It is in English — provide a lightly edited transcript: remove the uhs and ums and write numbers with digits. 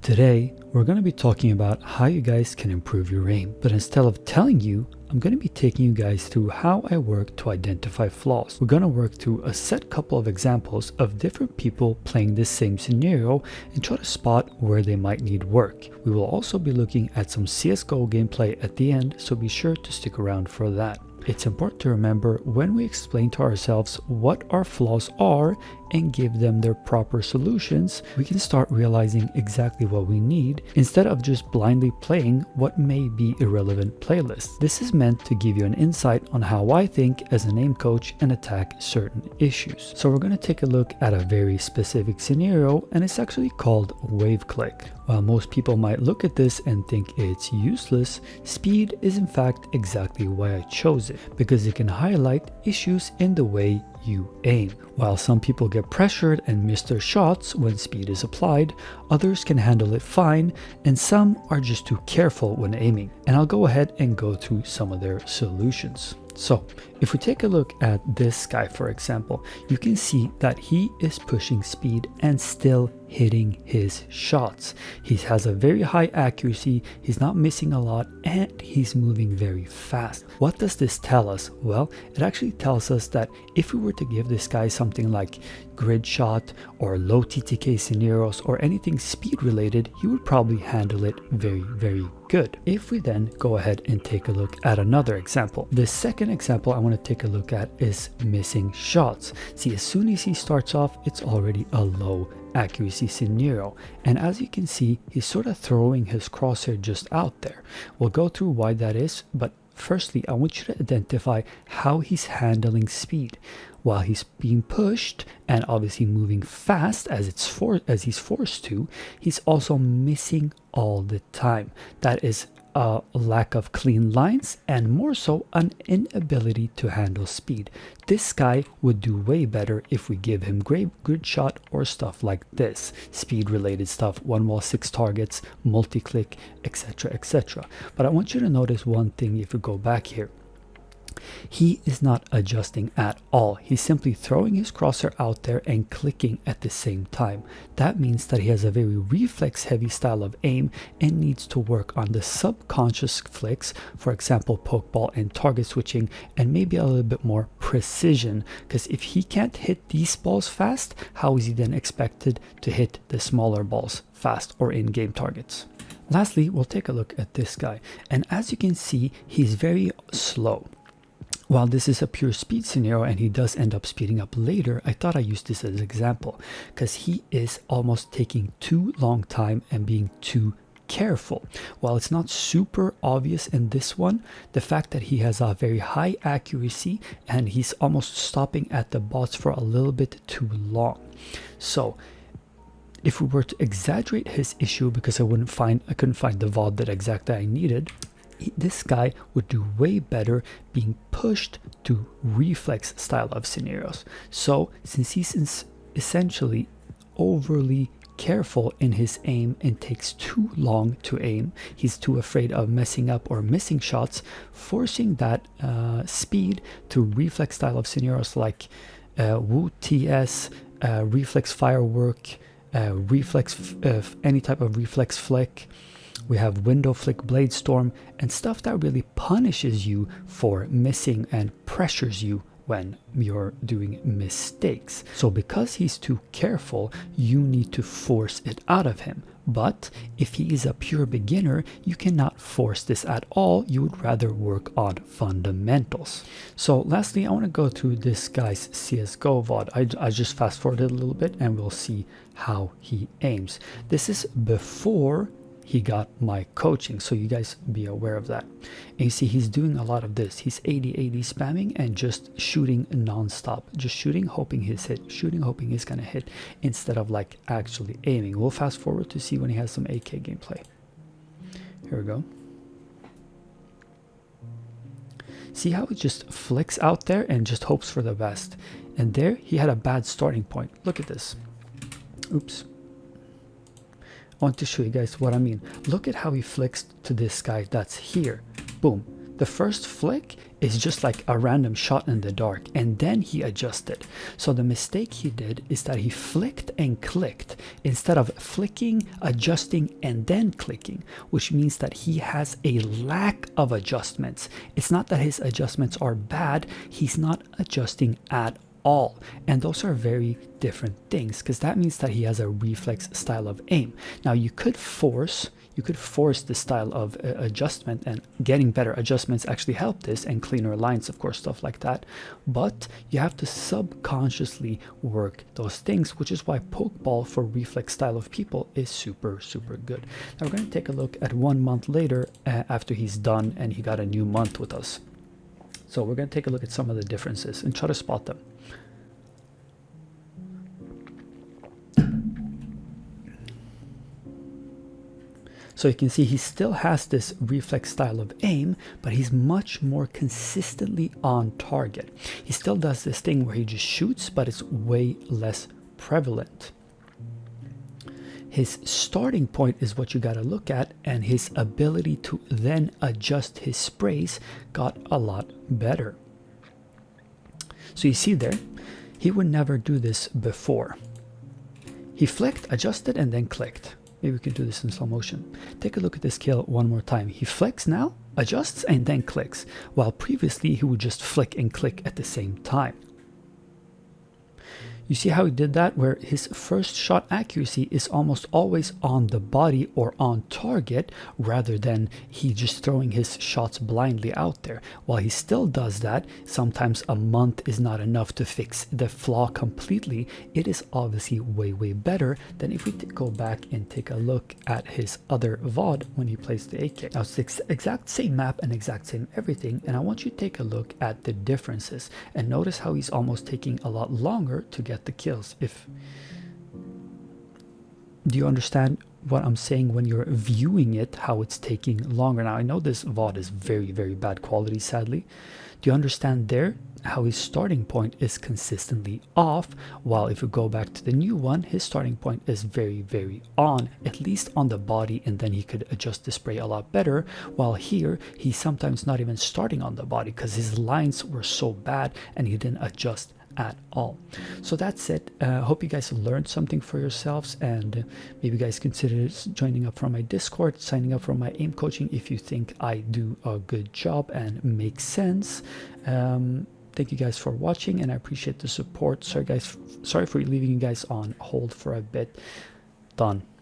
Today, we're going to be talking about how you guys can improve your aim, but instead of telling you, I'm going to be taking you guys through how I work to identify flaws. We're going to work through a set couple of examples of different people playing this same scenario and try to spot where they might need work. We will also be looking at some CSGO gameplay at the end, so be sure to stick around for that. It's important to remember when we explain to ourselves what our flaws are and give them their proper solutions, we can start realizing exactly what we need instead of just blindly playing what may be irrelevant playlists. This is meant to give you an insight on how I think as an aim coach and attack certain issues. So we're going to take a look at a very specific scenario, and it's actually called wave click. While most people might look at this and think it's useless, speed is in fact exactly why I chose it, because it can highlight issues in the way you aim. While some people get pressured and miss their shots when speed is applied, others can handle it fine, and some are just too careful when aiming. And I'll go ahead and go through some of their solutions. So if we take a look at this guy, for example, you can see that he is pushing speed and still hitting his shots. He has a very high accuracy, he's not missing a lot, and he's moving very fast. What does this tell us? Well, it actually tells us that if we were to give this guy something like grid shot or low TTK scenarios or anything speed related, he would probably handle it very good. If we then go ahead and take a look at another example, the second example I want to take a look at is missing shots. See, as soon as he starts off, it's already a low accuracy scenario, and as you can see, he's sort of throwing his crosshair just out there. We'll go through why that is, but firstly, I want you to identify how he's handling speed. While he's being pushed and obviously moving fast as he's forced to, he's also missing all the time. That is a lack of clean lines and more so an inability to handle speed. This guy would do way better if we give him grid shot or stuff like this, speed related stuff, 1 wall 6 targets, multi-click, etc. But I want you to notice one thing if we go back here. He is not adjusting at all. He's simply throwing his crosshair out there and clicking at the same time. That means that he has a very reflex heavy style of aim and needs to work on the subconscious flicks, for example pokeball and target switching, and maybe a little bit more precision, because if he can't hit these balls fast, how is he then expected to hit the smaller balls fast or in-game targets? Lastly, we'll take a look at this guy, and as you can see, he's very slow. While this is a pure speed scenario and he does end up speeding up later, I thought I used this as an example because he is almost taking too long time and being too careful. While it's not super obvious in this one, the fact that he has a very high accuracy and he's almost stopping at the bots for a little bit too long. So if we were to exaggerate his issue, because I couldn't find the VOD that exactly I needed, this guy would do way better being pushed to reflex style of scenarios. So since he's essentially overly careful in his aim and takes too long to aim, he's too afraid of messing up or missing shots, forcing that speed to reflex style of scenarios like Wu TS, reflex firework, reflex any type of reflex flick. We have window flick, blade storm, and stuff that really punishes you for missing and pressures you when you're doing mistakes. So because he's too careful, you need to force it out of him. But if he is a pure beginner, you cannot force this at all. You would rather work on fundamentals. So lastly, I want to go through this guy's CSGO VOD. I just fast forwarded a little bit and we'll see how he aims. This is before he got my coaching, so you guys be aware of that. And you see he's doing a lot of this. He's 80 spamming and just shooting non-stop, just shooting, hoping he's hit, shooting, hoping he's gonna hit, instead of like actually aiming. We'll fast forward to see when he has some AK gameplay. Here we go. See how he just flicks out there and just hopes for the best. And there he had a bad starting point. Look at this. Oops. I want to show you guys what I mean. Look at how he flicks to this guy that's here. Boom. The first flick is just like a random shot in the dark, and then he adjusted. So the mistake he did is that he flicked and clicked instead of flicking, adjusting, and then clicking, which means that he has a lack of adjustments. It's not that his adjustments are bad, he's not adjusting at all. And those are very different things, because that means that he has a reflex style of aim. Now you could force the style of adjustment, and getting better adjustments actually help this, and cleaner lines, of course, stuff like that. But you have to subconsciously work those things, which is why pokeball for reflex style of people is super good. Now we're going to take a look at 1 month later, after he's done and he got a new month with us. So we're going to take a look at some of the differences and try to spot them. So you can see he still has this reflex style of aim, but he's much more consistently on target. He still does this thing where he just shoots, but it's way less prevalent. His starting point is what you got to look at, and his ability to then adjust his sprays got a lot better. So you see there, he would never do this before. He flicked, adjusted, and then clicked. Maybe we can do this in slow motion. Take a look at this kill one more time. He flicks now, adjusts, and then clicks, while previously he would just flick and click at the same time. You see how he did that, where his first shot accuracy is almost always on the body or on target, rather than he just throwing his shots blindly out there. While he still does that, sometimes a month is not enough to fix the flaw completely. It is obviously way better than if we go back and take a look at his other VOD when he plays the AK. Now it's the exact same map and exact same everything, and I want you to take a look at the differences and notice how he's almost taking a lot longer to get the kills. Do you understand what I'm saying when you're viewing it, how it's taking longer? Now I know this VOD is very bad quality, sadly. Do you understand there how his starting point is consistently off, while if we go back to the new one, his starting point is very on, at least on the body, and then he could adjust the spray a lot better, while here he's sometimes not even starting on the body because his lines were so bad and he didn't adjust at all. So that's it. Hope you guys learned something for yourselves, and maybe you guys consider joining up for my Discord, signing up for my aim coaching if you think I do a good job and make sense. Thank you guys for watching, and I appreciate the support. Sorry for leaving you guys on hold for a bit. Done.